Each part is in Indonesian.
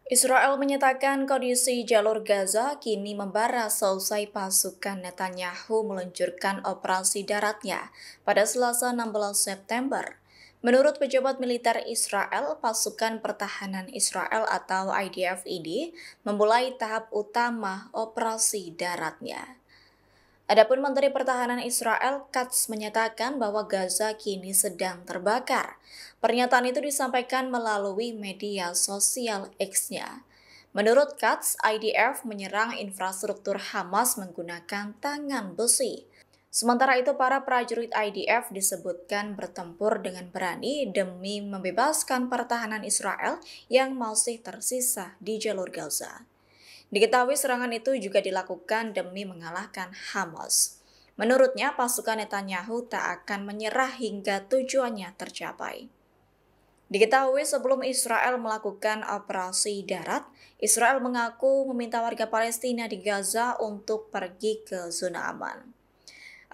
Israel menyatakan kondisi jalur Gaza kini membara seusai pasukan Netanyahu meluncurkan operasi daratnya pada Selasa 16 September. Menurut pejabat militer Israel, pasukan pertahanan Israel atau IDF ini memulai tahap utama operasi daratnya. Adapun Menteri Pertahanan Israel, Katz, menyatakan bahwa Gaza kini sedang terbakar. Pernyataan itu disampaikan melalui media sosial X-nya. Menurut Katz, IDF menyerang infrastruktur Hamas menggunakan tangan besi. Sementara itu, para prajurit IDF disebutkan bertempur dengan berani demi membebaskan pertahanan Israel yang masih tersisa di jalur Gaza. Diketahui serangan itu juga dilakukan demi mengalahkan Hamas. Menurutnya, pasukan Netanyahu tak akan menyerah hingga tujuannya tercapai. Diketahui sebelum Israel melakukan operasi darat, Israel mengaku meminta warga Palestina di Gaza untuk pergi ke zona aman.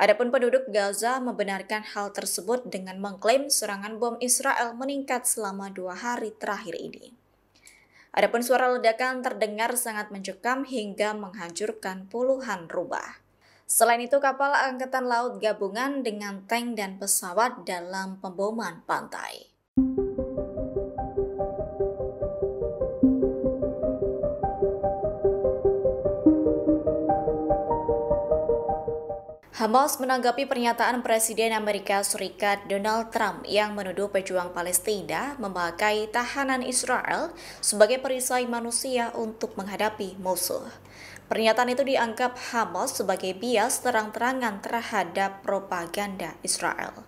Adapun penduduk Gaza membenarkan hal tersebut dengan mengklaim serangan bom Israel meningkat selama 2 hari terakhir ini. Adapun suara ledakan terdengar sangat mencekam hingga menghancurkan puluhan rumah. Selain itu, kapal Angkatan Laut gabungan dengan tank dan pesawat dalam pemboman pantai. Hamas menanggapi pernyataan Presiden Amerika Serikat Donald Trump yang menuduh pejuang Palestina memakai tahanan Israel sebagai perisai manusia untuk menghadapi musuh. Pernyataan itu dianggap Hamas sebagai bias terang-terangan terhadap propaganda Israel.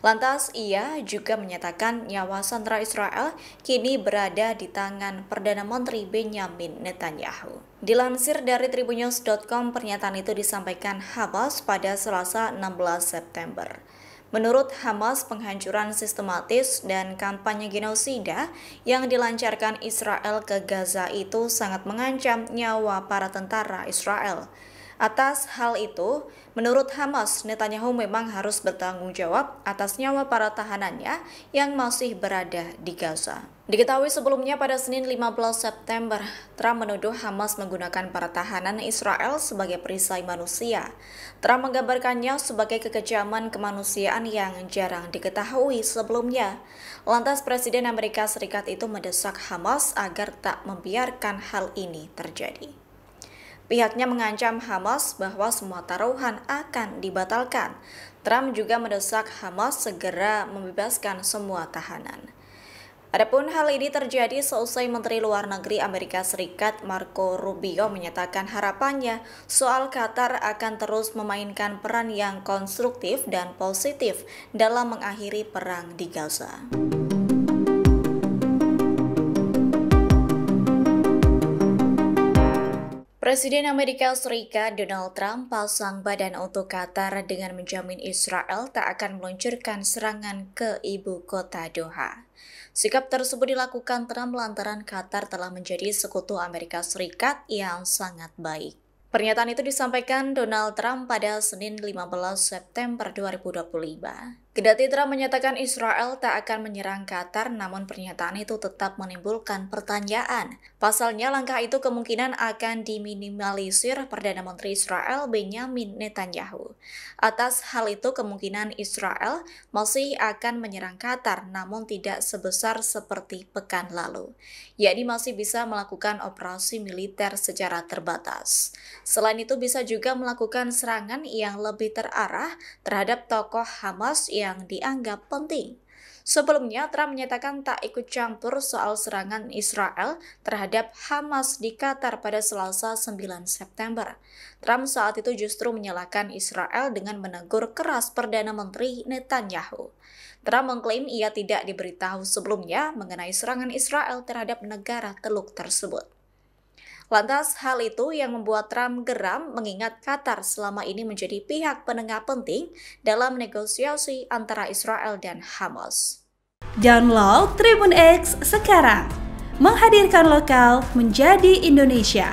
Lantas, ia juga menyatakan nyawa sandera Israel kini berada di tangan Perdana Menteri Benjamin Netanyahu. Dilansir dari Tribunnews.com, pernyataan itu disampaikan Hamas pada Selasa 16 September. Menurut Hamas, penghancuran sistematis dan kampanye genosida yang dilancarkan Israel ke Gaza itu sangat mengancam nyawa para tentara Israel. Atas hal itu, menurut Hamas, Netanyahu memang harus bertanggung jawab atas nyawa para tahanannya yang masih berada di Gaza. Diketahui sebelumnya pada Senin 15 September, Trump menuduh Hamas menggunakan para tahanan Israel sebagai perisai manusia. Trump menggambarkannya sebagai kekejaman kemanusiaan yang jarang diketahui sebelumnya. Lantas Presiden Amerika Serikat itu mendesak Hamas agar tak membiarkan hal ini terjadi. Pihaknya mengancam Hamas bahwa semua taruhan akan dibatalkan. Trump juga mendesak Hamas segera membebaskan semua tahanan. Adapun hal ini terjadi seusai Menteri Luar Negeri Amerika Serikat Marco Rubio menyatakan harapannya soal Qatar akan terus memainkan peran yang konstruktif dan positif dalam mengakhiri perang di Gaza. Presiden Amerika Serikat Donald Trump pasang badan untuk Qatar dengan menjamin Israel tak akan meluncurkan serangan ke ibu kota Doha. Sikap tersebut dilakukan Trump lantaran Qatar telah menjadi sekutu Amerika Serikat yang sangat baik. Pernyataan itu disampaikan Donald Trump pada Senin 15 September 2025. Kendati Trump menyatakan Israel tak akan menyerang Qatar, namun pernyataan itu tetap menimbulkan pertanyaan. Pasalnya, langkah itu kemungkinan akan diminimalisir Perdana Menteri Israel Benjamin Netanyahu. Atas hal itu, kemungkinan Israel masih akan menyerang Qatar, namun tidak sebesar seperti pekan lalu, yakni masih bisa melakukan operasi militer secara terbatas. Selain itu, bisa juga melakukan serangan yang lebih terarah terhadap tokoh Hamas yang dianggap penting. Sebelumnya, Trump menyatakan tak ikut campur soal serangan Israel terhadap Hamas di Qatar pada Selasa 9 September. Trump saat itu justru menyalahkan Israel dengan menegur keras Perdana Menteri Netanyahu. Trump mengklaim ia tidak diberitahu sebelumnya mengenai serangan Israel terhadap negara Teluk tersebut. Lantas, hal itu yang membuat Trump geram mengingat Qatar selama ini menjadi pihak penengah penting dalam negosiasi antara Israel dan Hamas. Download Tribun X sekarang, menghadirkan lokal menjadi Indonesia.